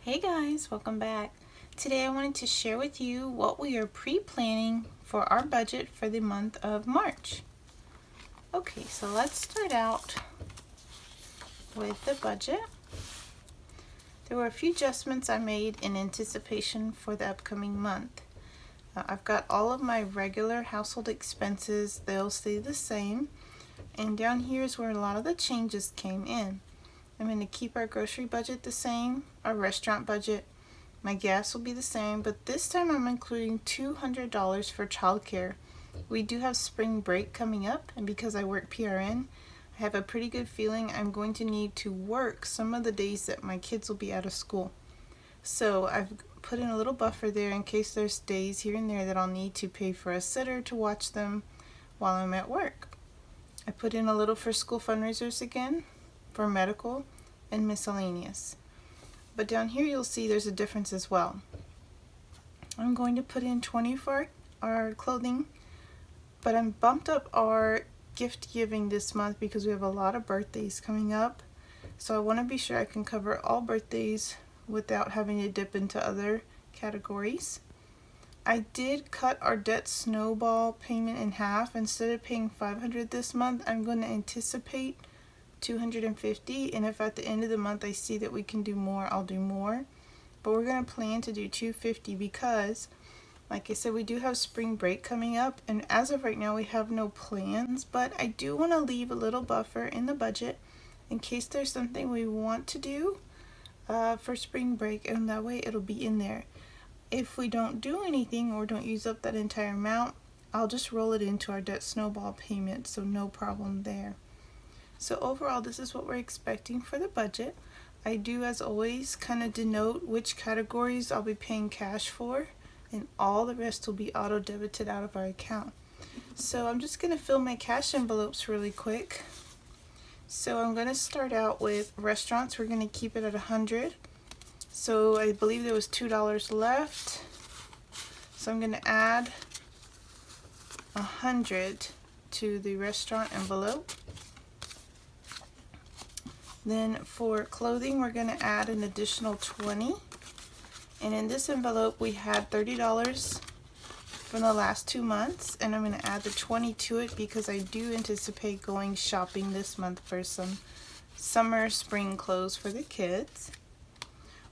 Hey guys, welcome back. Today I wanted to share with you what we are pre-planning for our budget for the month of March. Okay, so let's start out with the budget. There were a few adjustments I made in anticipation for the upcoming month. I've got all of my regular household expenses, they'll stay the same. And down here is where a lot of the changes came in. I'm going to keep our grocery budget the same, our restaurant budget, my gas will be the same, but this time I'm including $200 for childcare. We do have spring break coming up, and because I work PRN, I have a pretty good feeling I'm going to need to work some of the days that my kids will be out of school. So I've put in a little buffer there in case there's days here and there that I'll need to pay for a sitter to watch them while I'm at work. I put in a little for school fundraisers again, for medical and miscellaneous. But down here you'll see there's a difference as well. I'm going to put in $20 for our clothing, but I'm bumped up our gift giving this month because we have a lot of birthdays coming up. So I want to be sure I can cover all birthdays without having to dip into other categories. I did cut our debt snowball payment in half. Instead of paying $500 this month, I'm going to anticipate $250, and if at the end of the month I see that we can do more, I'll do more. But we're going to plan to do $250 because, like I said, we do have spring break coming up, and as of right now we have no plans, but I do want to leave a little buffer in the budget in case there's something we want to do for spring break, and that way it'll be in there. If we don't do anything or don't use up that entire amount, I'll just roll it into our debt snowball payment, so no problem there. So overall, this is what we're expecting for the budget. I do, as always, kind of denote which categories I'll be paying cash for, and all the rest will be auto debited out of our account. So I'm just going to fill my cash envelopes really quick. So I'm going to start out with restaurants. We're going to keep it at $100. So I believe there was $2 left. So I'm going to add $100 to the restaurant envelope. Then for clothing, we're going to add an additional $20. And in this envelope, we had $30 from the last 2 months. And I'm going to add the $20 to it because I do anticipate going shopping this month for some summer, spring clothes for the kids.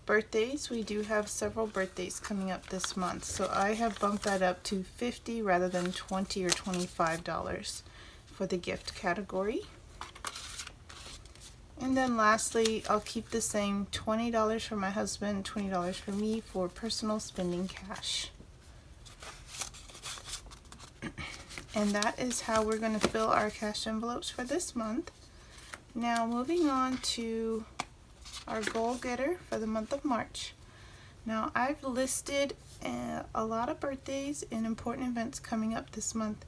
Birthdays, we do have several birthdays coming up this month. So I have bumped that up to $50 rather than $20 or $25 for the gift category. And then lastly, I'll keep the same $20 for my husband, $20 for me for personal spending cash. And that is how we're going to fill our cash envelopes for this month. Now moving on to our goal getter for the month of March. Now I've listed a lot of birthdays and important events coming up this month.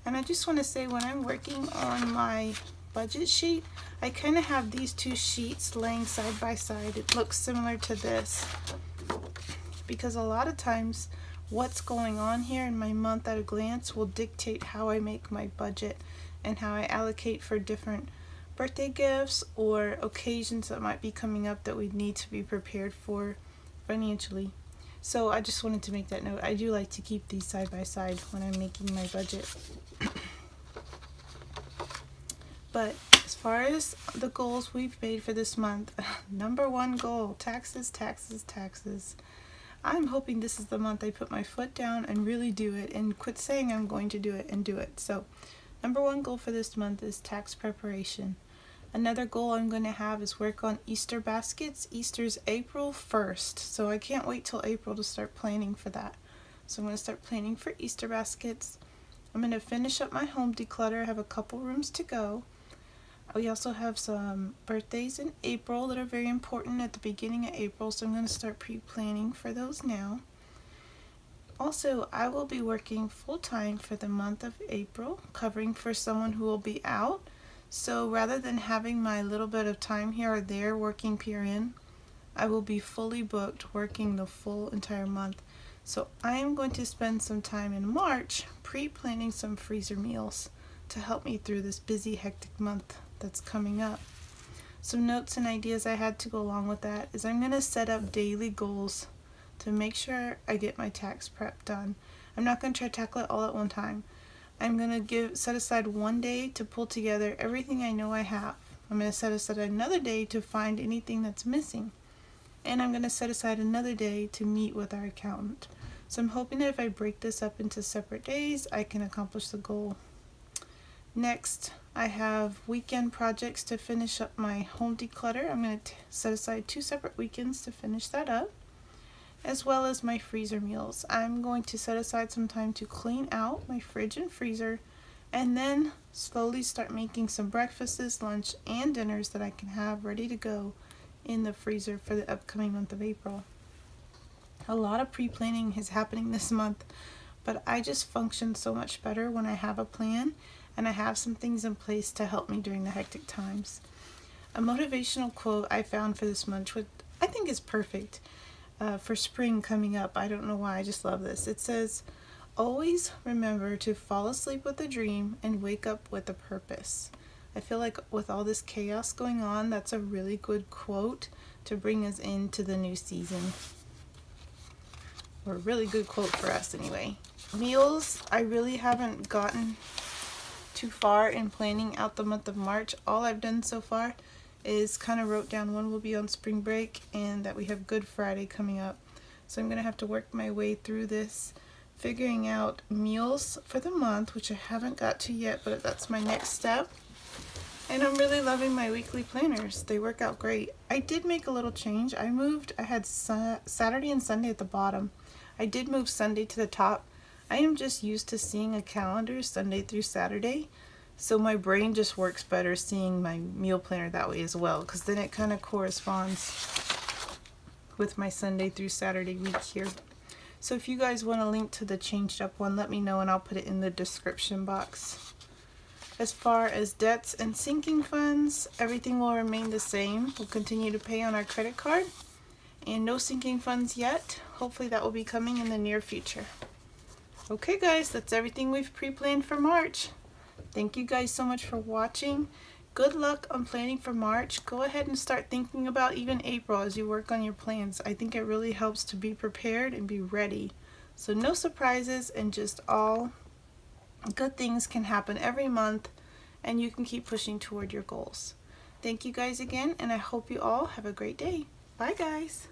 And I just want to say, when I'm working on my budget sheet, I kind of have these two sheets laying side by side. It looks similar to this because a lot of times what's going on here in my month at a glance will dictate how I make my budget and how I allocate for different birthday gifts or occasions that might be coming up that we need to be prepared for financially. So I just wanted to make that note. I do like to keep these side by side when I'm making my budget. But as far as the goals we've made for this month, number one goal, taxes, taxes, taxes. I'm hoping this is the month I put my foot down and really do it and quit saying I'm going to do it and do it. So number one goal for this month is tax preparation. Another goal I'm going to have is work on Easter baskets. Easter's April 1st, so I can't wait till April to start planning for that. So I'm going to start planning for Easter baskets. I'm going to finish up my home declutter. I have a couple rooms to go. We also have some birthdays in April that are very important at the beginning of April, so I'm going to start pre-planning for those now. Also, I will be working full-time for the month of April, covering for someone who will be out. So rather than having my little bit of time here or there working PRN, I will be fully booked working the full entire month. So I am going to spend some time in March pre-planning some freezer meals to help me through this busy, hectic month that's coming up. Some notes and ideas I had to go along with that is I'm going to set up daily goals to make sure I get my tax prep done. I'm not going to try to tackle it all at one time. I'm going to set aside one day to pull together everything I know I have. I'm going to set aside another day to find anything that's missing. And I'm going to set aside another day to meet with our accountant. So I'm hoping that if I break this up into separate days, I can accomplish the goal. Next, I have weekend projects to finish up my home declutter. I'm going to set aside 2 separate weekends to finish that up, as well as my freezer meals. I'm going to set aside some time to clean out my fridge and freezer, and then slowly start making some breakfasts, lunch, and dinners that I can have ready to go in the freezer for the upcoming month of April. A lot of pre-planning is happening this month, but I just function so much better when I have a plan and I have some things in place to help me during the hectic times. A motivational quote I found for this month, which I think is perfect for spring coming up. I don't know why, I just love this. It says, "Always remember to fall asleep with a dream and wake up with a purpose." I feel like with all this chaos going on, that's a really good quote to bring us into the new season. Or a really good quote for us anyway. Meals, I really haven't gotten too far in planning out the month of March. All I've done so far is kind of wrote down when we'll be on spring break and that we have Good Friday coming up. So I'm going to have to work my way through this, figuring out meals for the month, which I haven't got to yet, but that's my next step. And I'm really loving my weekly planners. They work out great. I did make a little change. I had Saturday and Sunday at the bottom. I did move Sunday to the top. I am just used to seeing a calendar Sunday through Saturday, so my brain just works better seeing my meal planner that way as well, because then it kind of corresponds with my Sunday through Saturday week here. So if you guys want a link to the changed up one, let me know and I'll put it in the description box. As far as debts and sinking funds, everything will remain the same. We'll continue to pay on our credit card, and no sinking funds yet. Hopefully that will be coming in the near future. Okay guys, that's everything we've pre-planned for March. Thank you guys so much for watching. Good luck on planning for March. Go ahead and start thinking about even April as you work on your plans. I think it really helps to be prepared and be ready. So no surprises, and just all good things can happen every month, and you can keep pushing toward your goals. Thank you guys again, and I hope you all have a great day. Bye guys.